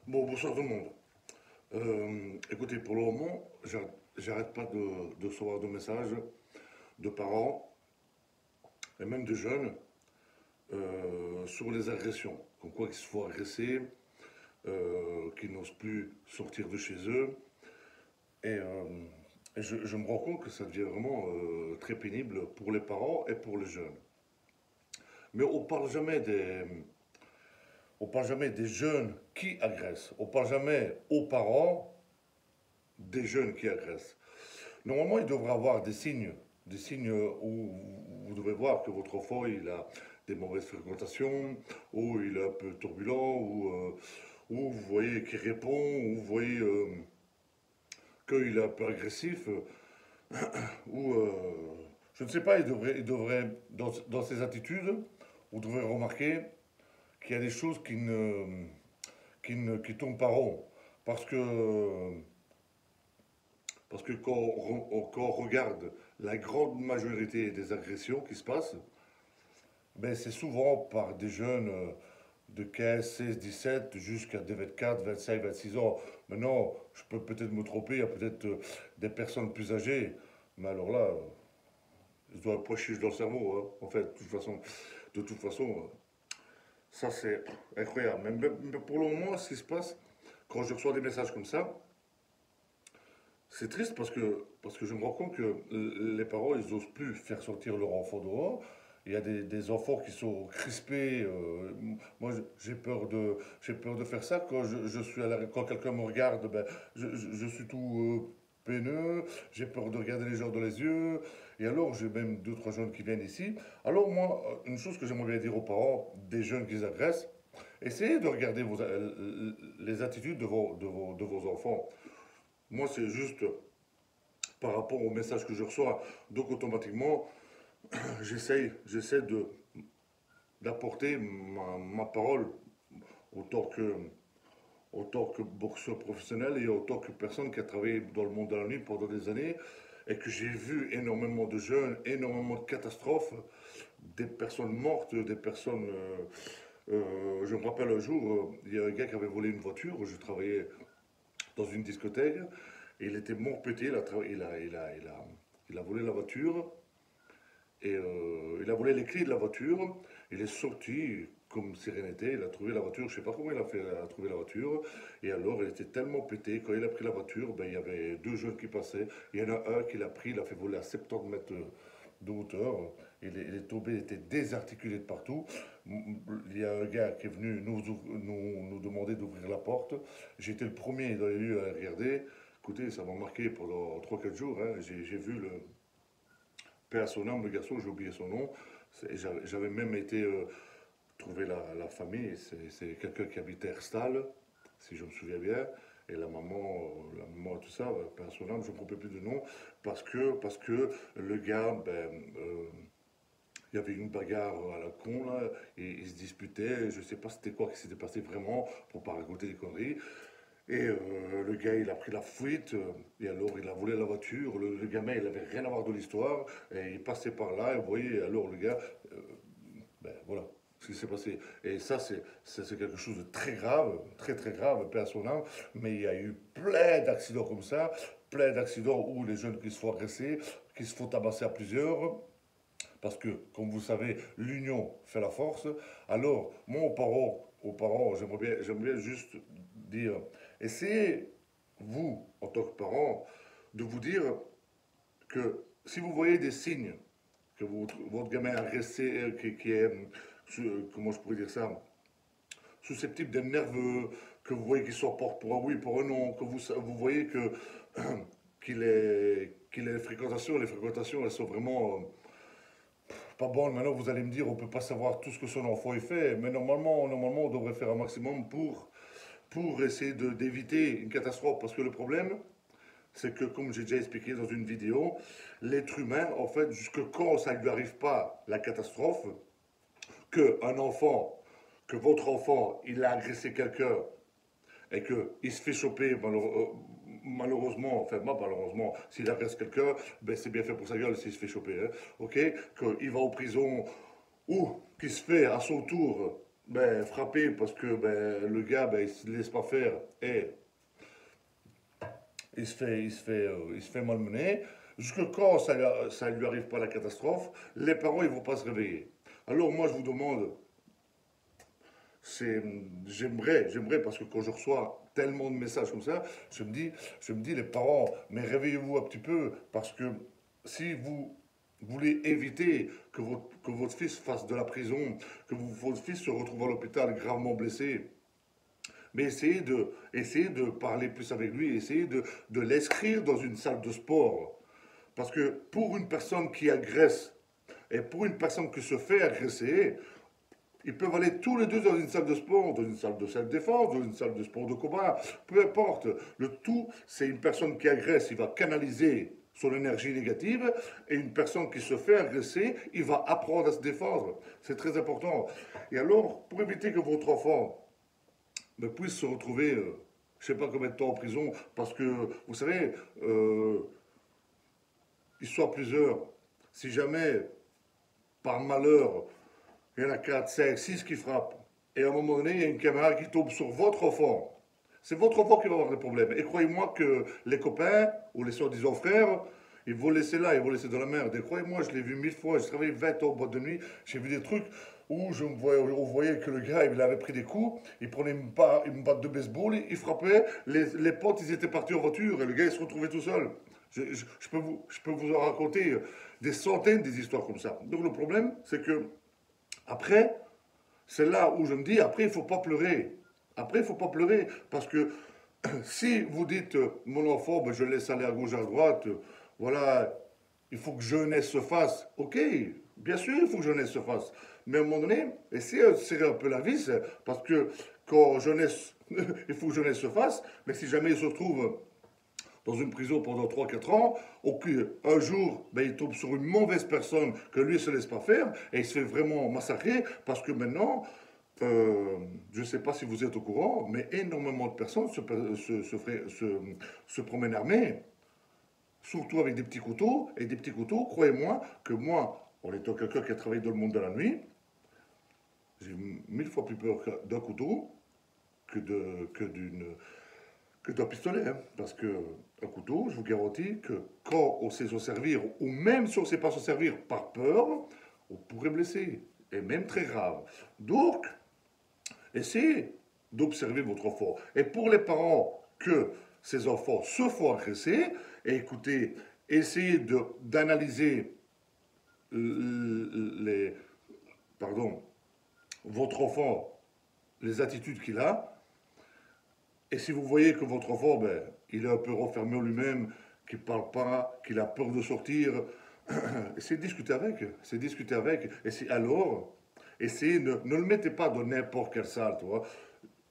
Bon, bonsoir tout le monde. Écoutez, pour le moment, j'arrête pas de recevoir de messages de parents et même de jeunes sur les agressions. Comme quoi ils se font agresser, qu'ils n'osent plus sortir de chez eux. Et, euh, et je me rends compte que ça devient vraiment très pénible pour les parents et pour les jeunes. Mais on parle jamais des jeunes qui agressent. On parle jamais aux parents des jeunes qui agressent. Normalement, il devrait avoir des signes où vous devez voir que votre enfant il a des mauvaises fréquentations, ou il est un peu turbulent, ou vous voyez qu'il répond, ou vous voyez qu'il est un peu agressif, ou je ne sais pas, dans ses attitudes, vous devrez remarquer qu'il y a des choses qui tombent pas rond. Parce que Parce que quand on regarde la grande majorité des agressions qui se passent, ben c'est souvent par des jeunes de 15, 16, 17 jusqu'à des 24, 25, 26 ans. Maintenant, je peux peut-être me tromper, il y a peut-être des personnes plus âgées, mais alors là, je dois un point chiche dans le cerveau, hein. En fait, de toute façon, ça c'est incroyable. Mais pour le moment, ce qui se passe, quand je reçois des messages comme ça, c'est triste parce que je me rends compte que les parents, ils n'osent plus faire sortir leur enfant dehors. Il y a des enfants qui sont crispés. Moi, j'ai peur de faire ça. Quand je suis quand quelqu'un me regarde, ben, je suis tout peineux. J'ai peur de regarder les gens dans les yeux. Et alors, j'ai même deux, trois jeunes qui viennent ici. Alors, moi, une chose que j'aimerais bien dire aux parents des jeunes qui agressent, essayez de regarder les attitudes de vos enfants. Moi, c'est juste par rapport au message que je reçois. Donc, automatiquement, j'essaie d'apporter ma parole autant que, autant que boxeur professionnel et autant que personne qui a travaillé dans le monde de la nuit pendant des années et que j'ai vu énormément de jeunes, énormément de catastrophes, des personnes mortes, des personnes. Je me rappelle un jour, il y a un gars qui avait volé une voiture. Je travaillais dans une discothèque. Et il était mort pété, il a volé la voiture, et il a volé les clés de la voiture, il est sorti comme si rien n'était, il a trouvé la voiture, je ne sais pas comment il a fait à trouver la voiture, et alors il était tellement pété, quand il a pris la voiture, ben, il y avait deux jeunes qui passaient, il y en a un qui l'a pris, il a fait voler à 70 mètres de hauteur, il est tombé, il était désarticulé de partout. Il y a un gars qui est venu nous demander d'ouvrir la porte, j'étais le premier dans les lieux à regarder. Écoutez, ça m'a marqué pendant 3 4 jours, hein. J'ai vu le père à son âme, le garçon, j'ai oublié son nom. J'avais même été trouver la famille. C'est quelqu'un qui habitait Herstal, si je me souviens bien. Et la maman, tout ça, père à son âme, je ne me rappelle plus de nom. Parce que le gars, ben, il y avait une bagarre à la con, là, et ils se disputaient. Je ne sais pas c'était quoi qui s'était passé vraiment, pour pas raconter des conneries. Et le gars, il a pris la fuite, et alors il a volé la voiture. Le gamin, il avait rien à voir de l'histoire, et il passait par là, et vous voyez, alors le gars, euh, ben voilà ce qui s'est passé. Et ça, c'est quelque chose de très grave, très très grave, paix à son âme. Mais il y a eu plein d'accidents comme ça, plein d'accidents où les jeunes qui se font agresser, qui se font tabasser à plusieurs. Parce que, comme vous savez, l'union fait la force. Alors, moi, aux parents, j'aimerais bien juste dire, essayez, vous, en tant que parent, de vous dire que si vous voyez des signes que votre gamin est agressé, qui est, comment je pourrais dire ça, susceptible d'être nerveux, que vous voyez qu'il soit porte pour un oui, pour un non, que vous voyez que qu'il ait les fréquentations, elles sont vraiment pas bonnes. Maintenant, vous allez me dire, on peut pas savoir tout ce que son enfant est fait, mais normalement, on devrait faire un maximum pour essayer d'éviter une catastrophe. Parce que le problème, c'est que, comme j'ai déjà expliqué dans une vidéo, l'être humain, en fait, jusque quand ça ne lui arrive pas la catastrophe, qu'un enfant, que votre enfant, il a agressé quelqu'un et qu'il se fait choper, malheureusement, enfin, pas malheureusement, s'il agresse quelqu'un, ben, c'est bien fait pour sa gueule s'il se fait choper, hein, ok, qu'il va en prison ou qu'il se fait à son tour ben, frappé parce que ben, le gars, ben, il se laisse pas faire et il se fait malmener. Jusque quand ça lui arrive pas la catastrophe, les parents, ils vont pas se réveiller. Alors moi, je vous demande, c'est, j'aimerais, parce que quand je reçois tellement de messages comme ça, je me dis, les parents, mais réveillez-vous un petit peu, parce que si vous voulez éviter que votre fils fasse de la prison, votre fils se retrouve à l'hôpital gravement blessé, mais essayez de parler plus avec lui, essayez de l'inscrire dans une salle de sport. Parce que pour une personne qui agresse et pour une personne qui se fait agresser, ils peuvent aller tous les deux dans une salle de sport, dans une salle de self-défense, dans une salle de sport de combat, peu importe. Le tout, c'est une personne qui agresse, il va canaliser son énergie négative, et une personne qui se fait agresser, il va apprendre à se défendre. C'est très important. Et alors, pour éviter que votre enfant puisse se retrouver, je ne sais pas combien de temps en prison, parce que, vous savez, ils sont plusieurs. Si jamais, par malheur, il y en a 4, 5, 6 qui frappent. Et à un moment donné, il y a une caméra qui tombe sur votre enfant. C'est votre enfant qui va avoir des problèmes. Et croyez-moi que les copains ou les soi-disant frères, ils vont laisser là, ils vont laisser dans la merde. Et croyez-moi, je l'ai vu 1000 fois. J'ai travaillé 20 ans en boîte de nuit. J'ai vu des trucs où on voyait que le gars, il avait pris des coups. Il prenait une batte de baseball, il frappait. Les potes, ils étaient partis en voiture. Et le gars, il se retrouvait tout seul. Je peux vous en raconter des centaines des histoires comme ça. Donc le problème, c'est que après, c'est là où je me dis, après, il ne faut pas pleurer. Après, il ne faut pas pleurer. Parce que si vous dites, mon enfant, ben, je le laisse aller à gauche, à droite, voilà, il faut que jeunesse se fasse. Ok, bien sûr, il faut que jeunesse se fasse. Mais à un moment donné, essayez de serrer un peu la vis, parce que quand jeunesse, il faut que jeunesse se fasse, mais si jamais il se retrouve dans une prison pendant 3 4 ans, un jour, ben, il tombe sur une mauvaise personne que lui ne se laisse pas faire, et il se fait vraiment massacrer, parce que maintenant, je ne sais pas si vous êtes au courant, mais énormément de personnes se promènent armées, surtout avec des petits couteaux, et des petits couteaux, croyez-moi, que moi, en étant quelqu'un qui a travaillé dans le monde de la nuit, j'ai 1000 fois plus peur d'un couteau que de, que d'une, que d'un pistolet, hein. Parce que un couteau, je vous garantis que quand on sait s'en servir, ou même si on ne sait pas s'en servir par peur, on pourrait blesser, et même très grave. Donc, essayez d'observer votre enfant. Et pour les parents que ces enfants se font agresser, et écoutez, essayez d'analyser les, pardon, votre enfant, les attitudes qu'il a. Et si vous voyez que votre enfant, ben, il est un peu renfermé en lui-même, qu'il ne parle pas, qu'il a peur de sortir, essayez de discuter avec. Essayez de discuter avec. Alors, essayez, ne le mettez pas dans n'importe quelle salle, tu vois.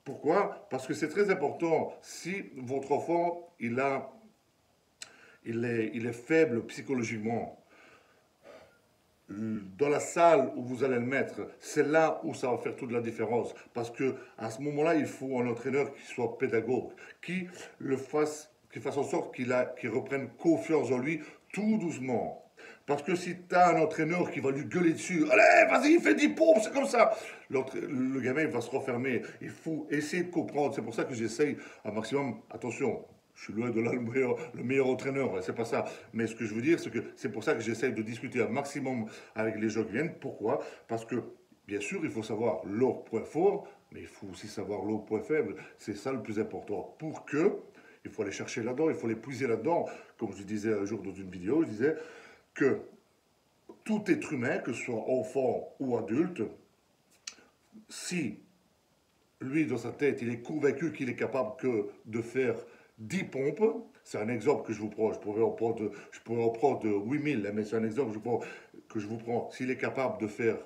Pourquoi? Parce que c'est très important. Si votre enfant, il est faible psychologiquement, dans la salle où vous allez le mettre, c'est là où ça va faire toute la différence. Parce que à ce moment-là, il faut un entraîneur qui soit pédagogue, qui fasse en sorte qu'il reprenne confiance en lui tout doucement. Parce que si tu as un entraîneur qui va lui gueuler dessus, allez, vas-y, fais 10 pompes, c'est comme ça. Le gamin, il va se refermer. Il faut essayer de comprendre. C'est pour ça que j'essaye un maximum. Attention, je suis loin de là le meilleur entraîneur, c'est pas ça. Mais ce que je veux dire, c'est que c'est pour ça que j'essaye de discuter un maximum avec les gens qui viennent. Pourquoi? Parce que, bien sûr, il faut savoir leur point fort, mais il faut aussi savoir leur point faible. C'est ça le plus important. Pour que, il faut aller chercher là-dedans, il faut les puiser là-dedans. Comme je disais un jour dans une vidéo, je disais que tout être humain, que ce soit enfant ou adulte, si lui, dans sa tête, il est convaincu qu'il est capable de faire 10 pompes. C'est un exemple que je vous prends. Je pourrais en prendre 8000, mais c'est un exemple que je vous prends. S'il est capable de faire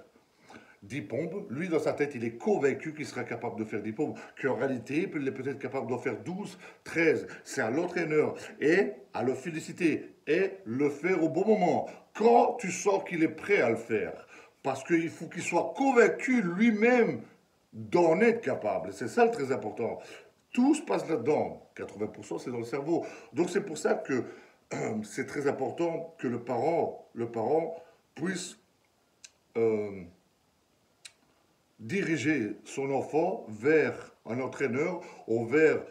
10 pompes, lui, dans sa tête, il est convaincu qu'il sera capable de faire 10 pompes, qu'en réalité, il est peut-être capable d'en faire 12, 13. C'est à l'entraîneur et à le féliciter et le faire au bon moment. Quand tu sens qu'il est prêt à le faire. Parce qu'il faut qu'il soit convaincu lui-même d'en être capable. C'est ça le très important. Tout se passe là-dedans. 80% c'est dans le cerveau. Donc c'est pour ça que c'est très important que le parent puisse, euh, diriger son enfant vers un entraîneur ou vers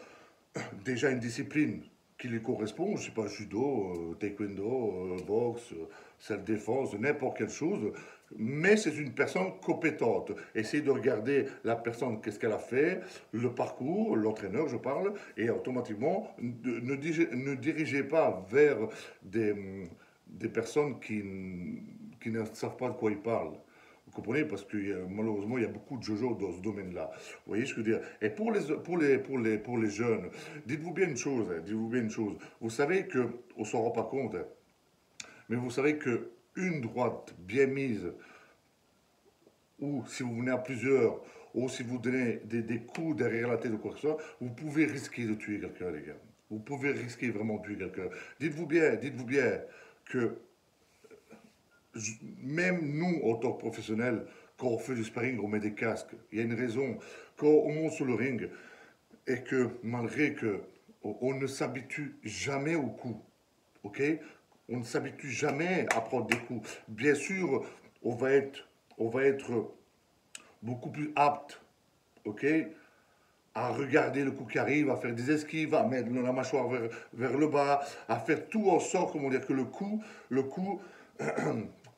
déjà une discipline qui lui correspond, je sais pas, judo, taekwondo, boxe, self-défense, n'importe quelle chose, mais c'est une personne compétente. Essayez de regarder la personne, qu'est-ce qu'elle a fait, le parcours, l'entraîneur, je parle, et automatiquement, ne dirigez pas vers des, des personnes qui ne savent pas de quoi ils parlent. Vous comprenez? Parce que malheureusement, il y a beaucoup de jojo dans ce domaine-là. Vous voyez ce que je veux dire? Et pour les jeunes, dites-vous bien une chose, hein, dites-vous bien une chose. Vous savez que, on ne s'en rend pas compte, hein, mais vous savez que une droite bien mise, ou si vous venez à plusieurs, ou si vous donnez des coups derrière la tête ou quoi que ce soit, vous pouvez risquer de tuer quelqu'un, les gars. Vous pouvez risquer vraiment de tuer quelqu'un. Dites-vous bien que même nous, en tant que professionnels, quand on fait du sparring, on met des casques. Il y a une raison. Quand on monte sur le ring, et que malgré que on ne s'habitue jamais au coup, ok? On ne s'habitue jamais à prendre des coups. Bien sûr, on va être beaucoup plus apte, ok? À regarder le coup qui arrive, à faire des esquives, à mettre la mâchoire vers le bas, à faire tout en sorte, comment dire, que le coup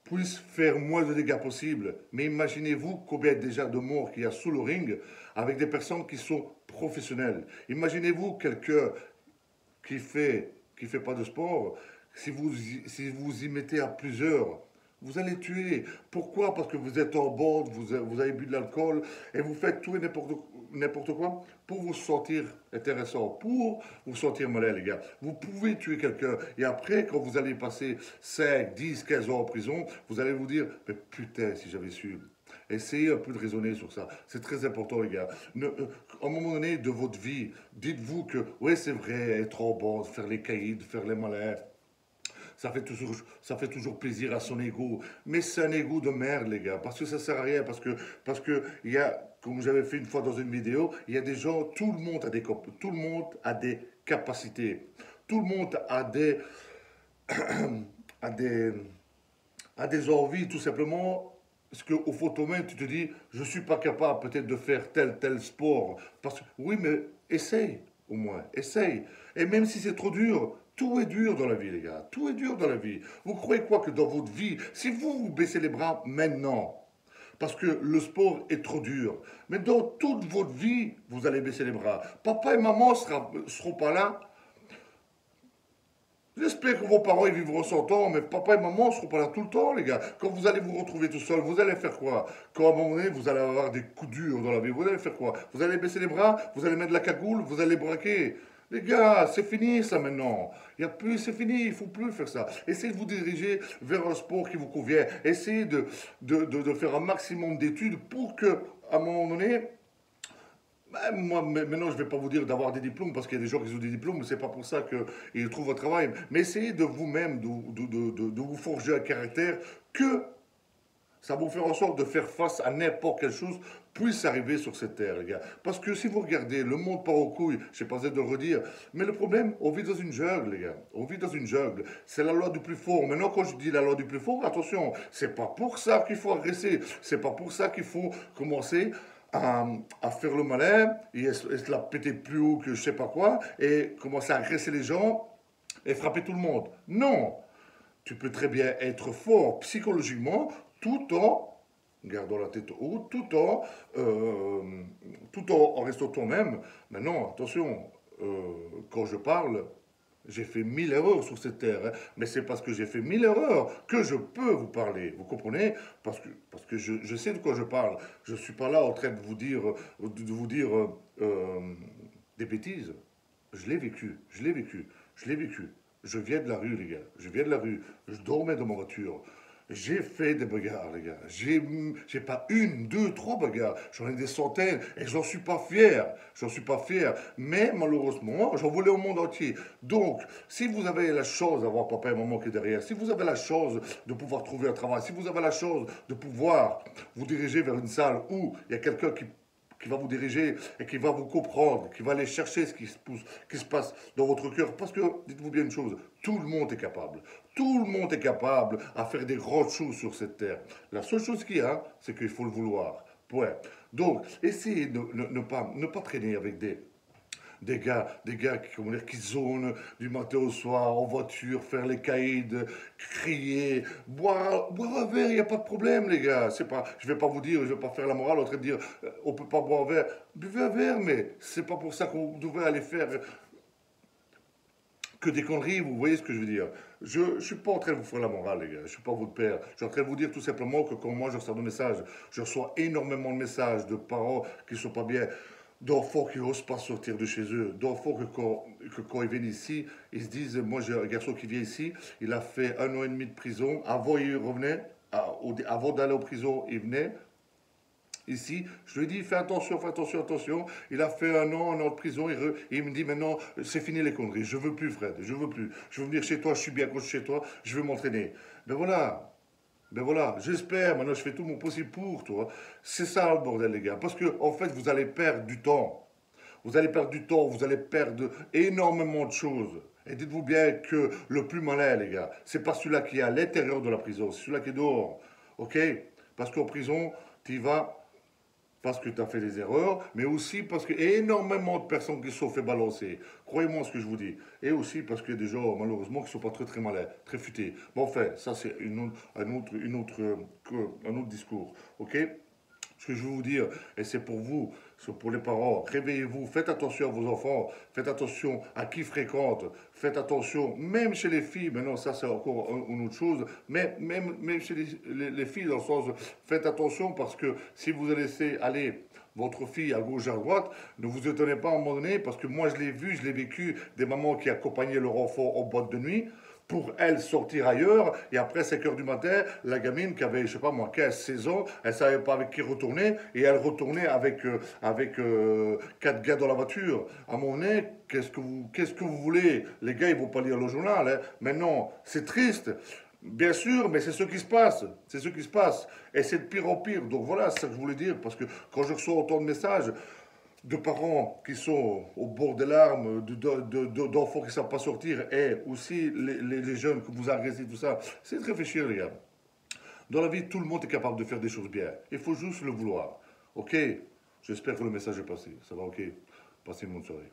puisse faire moins de dégâts possible. Mais imaginez-vous combien déjà de morts qu'il y a sous le ring avec des personnes qui sont professionnelles. Imaginez-vous quelqu'un qui fait pas de sport, si vous y mettez à plusieurs, vous allez tuer. Pourquoi? Parce que vous êtes en bande, vous avez bu de l'alcool et vous faites tout et n'importe quoi pour vous sentir intéressant, pour vous sentir malin, les gars. Vous pouvez tuer quelqu'un et après, quand vous allez passer 5, 10, 15 ans en prison, vous allez vous dire, mais putain, si j'avais su. Essayez un peu de raisonner sur ça. C'est très important, les gars. À un moment donné de votre vie, dites-vous que, oui, c'est vrai, être en bande, faire les caïds, faire les malins, ça fait toujours plaisir à son ego. Mais c'est un ego de merde, les gars, parce que ça sert à rien, parce que il y a, comme j'avais fait une fois dans une vidéo, il y a des gens, tout le monde a des capacités. Tout le monde a des, a des envies, tout simplement. Parce qu'au fond de toi-même, tu te dis, je ne suis pas capable peut-être de faire tel sport. Parce que, oui, mais essaye, au moins, essaye. Et même si c'est trop dur, tout est dur dans la vie, les gars. Tout est dur dans la vie. Vous croyez quoi que dans votre vie, si vous baissez les bras maintenant, parce que le sport est trop dur, mais dans toute votre vie, vous allez baisser les bras. Papa et maman ne seront pas là. J'espère que vos parents ils vivront 100 ans, mais papa et maman ne seront pas là tout le temps, les gars. Quand vous allez vous retrouver tout seul, vous allez faire quoi? Quand à un moment donné, vous allez avoir des coups durs dans la vie, vous allez faire quoi? Vous allez baisser les bras, vous allez mettre la cagoule, vous allez braquer. Les gars, c'est fini ça maintenant. Il y a plus, c'est fini, il faut plus faire ça. Essayez de vous diriger vers un sport qui vous convient. Essayez de faire un maximum d'études pour que, à un moment donné, ben, moi, maintenant, je ne vais pas vous dire d'avoir des diplômes, parce qu'il y a des gens qui ont des diplômes, c'est pas pour ça qu'ils trouvent un travail. Mais essayez de vous-même, de vous forger un caractère que ça va vous faire en sorte de faire face à n'importe quelle chose puisse arriver sur cette terre, les gars. Parce que si vous regardez, le monde part aux couilles, je sais pas si de le redire, mais le problème, on vit dans une jungle, les gars. On vit dans une jungle. C'est la loi du plus fort. Maintenant, quand je dis la loi du plus fort, attention, c'est pas pour ça qu'il faut agresser. C'est pas pour ça qu'il faut commencer à faire le malin et se la péter plus haut que je sais pas quoi et commencer à agresser les gens et frapper tout le monde. Non, tu peux très bien être fort psychologiquement tout en gardant la tête haute, euh, en restant toi-même. Maintenant, attention, quand je parle, j'ai fait 1000 erreurs sur cette terre, hein, mais c'est parce que j'ai fait 1000 erreurs que je peux vous parler. Vous comprenez? Parce que je sais de quoi je parle. Je ne suis pas là en train de vous dire des bêtises. Je l'ai vécu, je l'ai vécu, je l'ai vécu. Je viens de la rue, les gars. Je viens de la rue. Je dormais dans ma voiture. J'ai fait des bagarres, les gars. J'ai pas une, deux, trois bagarres. J'en ai des centaines et j'en suis pas fier. J'en suis pas fier. Mais malheureusement, j'en voulais au monde entier. Donc, si vous avez la chance d'avoir papa et maman qui est derrière, si vous avez la chance de pouvoir trouver un travail, si vous avez la chance de pouvoir vous diriger vers une salle où il y a quelqu'un qui va vous diriger et qui va vous comprendre, qui va aller chercher ce qui se passe dans votre cœur. Parce que, dites-vous bien une chose, tout le monde est capable. Tout le monde est capable à faire des grandes choses sur cette terre. La seule chose qu'il y a, c'est qu'il faut le vouloir. Ouais. Donc, essayez de ne pas traîner avec des gars qui, comment dire, qui zonent du matin au soir en voiture, faire les caïds, crier, boire un verre, il n'y a pas de problème, les gars. C'est pas, je vais pas vous dire, je vais pas faire la morale en train de dire, on peut pas boire un verre. Buvez un verre, mais c'est pas pour ça qu'on devrait aller faire que des conneries, vous voyez ce que je veux dire. Je ne suis pas en train de vous faire la morale, les gars. Je ne suis pas votre père. Je suis en train de vous dire tout simplement que quand moi je reçois des messages, je reçois énormément de messages de parents qui ne sont pas bien, d'enfants qui n'osent pas sortir de chez eux, d'enfants que quand ils viennent ici, ils se disent, moi j'ai un garçon qui vient ici, il a fait 1 an et demi de prison, avant il revenait, avant d'aller en prison, il venait, ici, je lui ai dit, fais attention, fais attention, attention. Il a fait un an de prison. Il me dit maintenant, c'est fini les conneries. Je veux plus, Fred. Je veux plus. Je veux venir chez toi. Je suis bien quand je suis chez toi. Je veux m'entraîner. Ben voilà. Ben voilà. J'espère. Maintenant, je fais tout mon possible pour toi. C'est ça le bordel, les gars. Parce que, en fait, vous allez perdre du temps. Vous allez perdre du temps. Vous allez perdre énormément de choses. Et dites-vous bien que le plus malin, les gars, c'est pas celui-là qui est à l'intérieur de la prison. C'est celui-là qui est dehors. OK? Parce qu'en prison, tu y vas parce que tu as fait des erreurs, mais aussi parce qu'il y a énormément de personnes qui se sont fait balancer. Croyez-moi ce que je vous dis. Et aussi parce qu'il y a des gens, malheureusement, qui ne sont pas très très malins, très futés. Bon, enfin, ça c'est un autre discours. OK? Ce que je veux vous dire, et c'est pour vous, c'est pour les parents, réveillez-vous, faites attention à vos enfants, faites attention à qui fréquente, faites attention, même chez les filles, maintenant ça c'est encore une autre chose, mais même chez les filles, dans le sens, faites attention parce que si vous laissez aller votre fille à gauche, à droite, ne vous étonnez pas à un moment donné, parce que moi je l'ai vu, je l'ai vécu, des mamans qui accompagnaient leur enfant en boîte de nuit, pour elle sortir ailleurs, et après 5 heures du matin, la gamine qui avait, je sais pas moi, 15, 16 ans, elle savait pas avec qui retourner, et elle retournait avec 4 gars dans la voiture. À un moment donné, qu'est-ce que vous voulez? Les gars, ils vont pas lire le journal, hein. Mais non, c'est triste. Bien sûr, mais c'est ce qui se passe. C'est ce qui se passe. Et c'est de pire en pire. Donc voilà, c'est ça que je voulais dire. Parce que quand je reçois autant de messages, de parents qui sont au bord des larmes, d'enfants qui ne savent pas sortir, et aussi les jeunes que vous agressez, tout ça, c'est de réfléchir, les gars. Dans la vie, tout le monde est capable de faire des choses bien. Il faut juste le vouloir. Ok? J'espère que le message est passé. Ça va, ok? Passez une bonne soirée.